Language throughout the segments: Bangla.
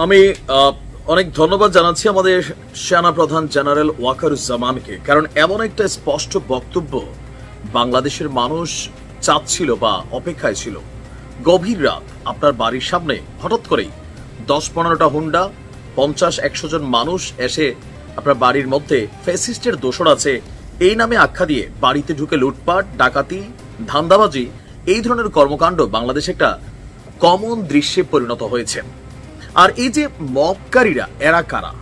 আমি অনেক ধন্যবাদ জানাচ্ছি আমাদের সেনা প্রধান জেনারেল ওয়াকারুজ্জামানকে, কারণ এমন একটা স্পষ্ট বক্তব্য বাংলাদেশের মানুষ চাচ্ছিল বা অপেক্ষায় ছিল। গভীর রাত আপনার বাড়ির সামনে হঠাৎ করেই 10-15টা হুন্ডা, 50-100 জন মানুষ এসে আপনার বাড়ির মধ্যে ফ্যাসিস্টের দোসর আছে এই নামে আখ্যা দিয়ে বাড়িতে ঢুকে লুটপাট, ডাকাতি, ধান্দাবাজি, এই ধরনের কর্মকাণ্ড বাংলাদেশে একটা কমন দৃশ্যে পরিণত হয়েছে। আর এই যে মবকারীরা, এরা কারা?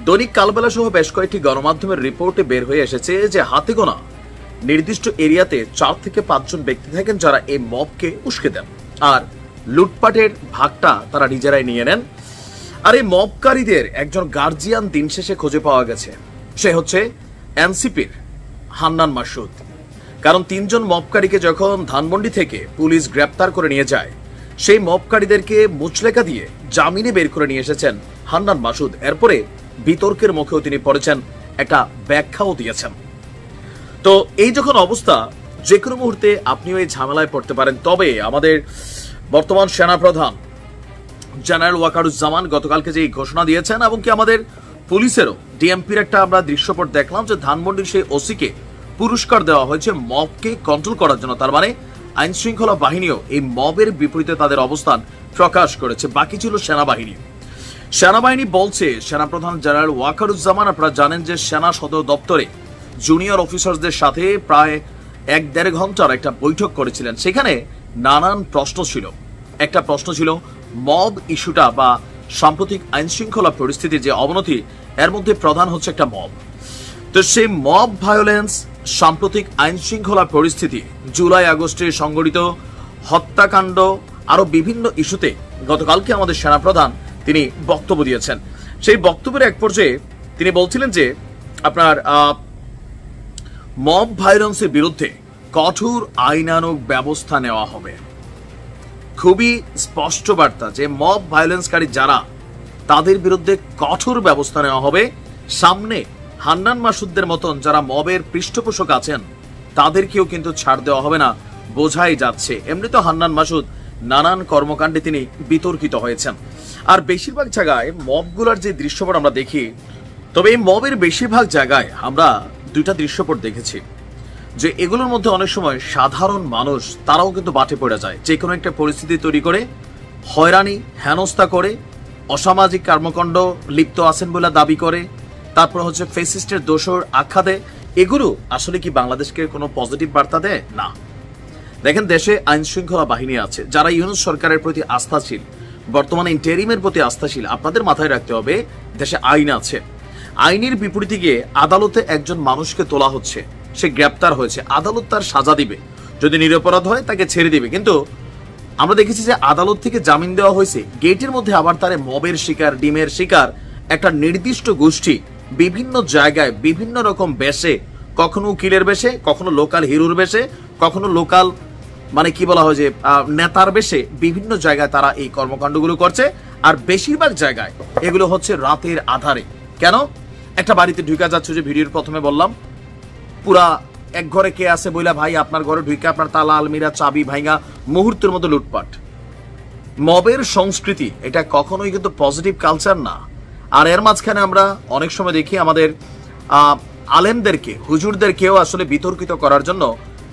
দৈনিক কালবেলা সহ বেশ কয়েকটি গণমাধ্যমের রিপোর্টে বের হয়ে এসেছে যে হাতে গোনা নির্দিষ্ট এরিয়াতে 4 থেকে 5 জন ব্যক্তি থাকেন যারা এই মবকে উস্কে দেন আর লুটপাটের ভাগটা তারা নিজেরাই নিয়ে নেন। আর এই মবকারীদের একজন গার্জিয়ান দিন শেষে খুঁজে পাওয়া গেছে, সে হচ্ছে এনসিপির হান্নান মাসুদ। কারণ 3 জন মবকারীকে যখন ধানমন্ডি থেকে পুলিশ গ্রেপ্তার করে নিয়ে যায়, সেই মবকারীদেরকে মুচলেকা দিয়ে জামিনে বের করে নিয়ে এসেছেন হান্নান মাসুদ। এরপরে বিতর্কের মুখেও তিনি পড়েছেন, একটা ব্যাখ্যাও দিয়েছেন। তো এই যখন অবস্থা, যে কোনো মুহূর্তে আপনিও এই ঝামেলায় পড়তে পারেন। তবে আমাদের বর্তমান সেনাপ্রধান জেনারেল ওয়াকারুজ্জামান গতকালকে যে ঘোষণা দিয়েছেন, এবং কি আমাদের পুলিশেরও ডিএমপির একটা আমরা দৃশ্যপট দেখলাম যে ধানমন্ডির সেই ওসিকে পুরস্কার দেওয়া হয়েছে মবকে কন্ট্রোল করার জন্য। তার মানে আইন শৃঙ্খলা বাহিনীও এই মবের বিপরীতে তাদের অবস্থান প্রকাশ করেছে। বাকি ছিল সেনাবাহিনী। সেনাবাহিনী বলছে, সেনাপ্রধান জেনারেল ওয়াকারুজ্জামান, আপনারা জানেন যে সেনা সদর দপ্তরে জুনিয়র অফিসারদের সাথে প্রায় 1-1.5 ঘন্টার একটা বৈঠক করেছিলেন। সেখানে নানান প্রশ্ন ছিল। একটা প্রশ্ন ছিল মব ইস্যুটা বা সাম্প্রতিক আইন শৃঙ্খলা পরিস্থিতির যে অবনতি, এর মধ্যে প্রধান হচ্ছে একটা মব। তো সেই মব ভায়োলেন্স, সাম্প্রতিক আইন শৃঙ্খলা পরিস্থিতি, জুলাই আগস্টে সংঘটিত হত্যাকাণ্ড, আরো বিভিন্ন ইস্যুতে গতকালকে আমাদের সেনাপ্রধান তিনি বক্তব্য দিয়েছেন। সেই বক্তব্যের এক পর্যায়ে তিনি বলছিলেন যে আপনার মব ভায়োলেন্সের বিরুদ্ধে কঠোর আইনানুগ ব্যবস্থা নেওয়া হবে। খুবই স্পষ্ট বার্তা যে মব ভায়োলেন্সকারী যারা, তাদের বিরুদ্ধে কঠোর ব্যবস্থা নেওয়া হবে। সামনে হান্নান মাসুদদের মতন যারা মবের পৃষ্ঠপোষক আছেন, তাদেরকেও কিন্তু ছাড় দেওয়া হবে না, বোঝাই যাচ্ছে। এমনি তো হান্নান মাসুদ নানান কর্মকাণ্ডে তিনি বিতর্কিত হয়েছেন। আর বেশিরভাগ জায়গায় মবগুলোর যে দৃশ্যপট আমরা দেখি, তবে এই মবের বেশিরভাগ জায়গায় আমরা 2টা দৃশ্যপট দেখেছি যে এগুলোর মধ্যে অনেক সময় সাধারণ মানুষ তারাও কিন্তু বাটে পড়ে যায়, যে কোনো একটা পরিস্থিতি তৈরি করে হয়রানি, হেনস্থা করে, অসামাজিক কর্মকাণ্ড লিপ্ত আছেন বলে দাবি করে, তারপর হচ্ছে ফ্যাসিস্টের দোসর আখ্যা দেয়। এগুলো আসলে কি বাংলাদেশকে কোনো পজিটিভ বার্তা দেয়? না। দেখেন, দেশে আইন শৃঙ্খলা বাহিনী আছে যারা ইউনূস সরকারের প্রতি আস্থাশীল, বর্তমানে ইন্টারিমের প্রতি আস্থাশীল। আপনাদের মাথায় রাখতে হবে, দেশে আইন আছে। আইনের বিপরীতে গিয়ে আদালতে একজন মানুষকে তোলা হচ্ছে, সে গ্রেপ্তার হয়েছে, আদালত তার সাজা দিবে, যদি নিরপরাধ হয় তাকে ছেড়ে দিবে। কিন্তু আমরা দেখেছি যে আদালত থেকে জামিন দেওয়া হয়েছে, গেটের মধ্যে আবার তারে মবের শিকার, ডিমের শিকার একটা নির্দিষ্ট গোষ্ঠী বিভিন্ন জায়গায় বিভিন্ন রকম বেশে, কখনো উকিলের বেশে, কখনো লোকাল হিরোর বেশে, কখনো লোকাল মানে কি বলা হয় যে নেতার বেশে, বিভিন্ন জায়গায় তারা এই কর্মকাণ্ডগুলো করছে। আর বেশিরভাগ জায়গায় এগুলো হচ্ছে রাতের আধারে। কেন? একটা বাড়িতে ঢুকা যাচ্ছে, যে ভিডিওর প্রথমে বললাম, পুরা এক ঘরে কে আছে বইলা ভাই আপনার ঘরে ঢুকে আপনার তালা, আলমিরা, চাবি ভাঙা, মুহূর্তের মতো লুটপাট। মবের সংস্কৃতি এটা কখনোই কিন্তু পজিটিভ কালচার না। আর এর মাঝখানে আমরা অনেক সময় দেখি আমাদের আলেমদেরকে, হুজুরদেরকেও আসলে বিতর্কিত করার জন্য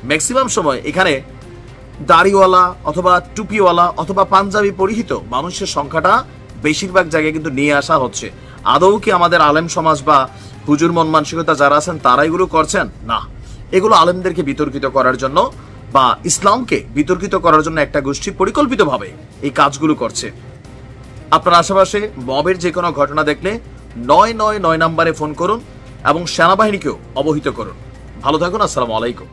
ম্যাক্সিমাম সময় এখানে দাড়িওয়ালা অথবা টুপিওয়ালা অথবা পাঞ্জাবি পরিহিত মানুষের সংখ্যাটা বেশিরভাগ জায়গায় কিন্তু নিয়ে আসা হচ্ছে। আদৌ কি আমাদের আলেম সমাজ বা হুজুর মন মানসিকতা যারা আছেন তারা এগুলো করছেন? না। এগুলো আলেমদেরকে বিতর্কিত করার জন্য বা ইসলামকে বিতর্কিত করার জন্য একটা গোষ্ঠী পরিকল্পিতভাবে এই কাজগুলো করছে। আপনার আশেপাশে মবের যে কোনো ঘটনা দেখলে 999 নম্বরে ফোন করুন এবং সেনাবাহিনীকেও অবহিত করুন। ভালো থাকুন। আসসালামু আলাইকুম।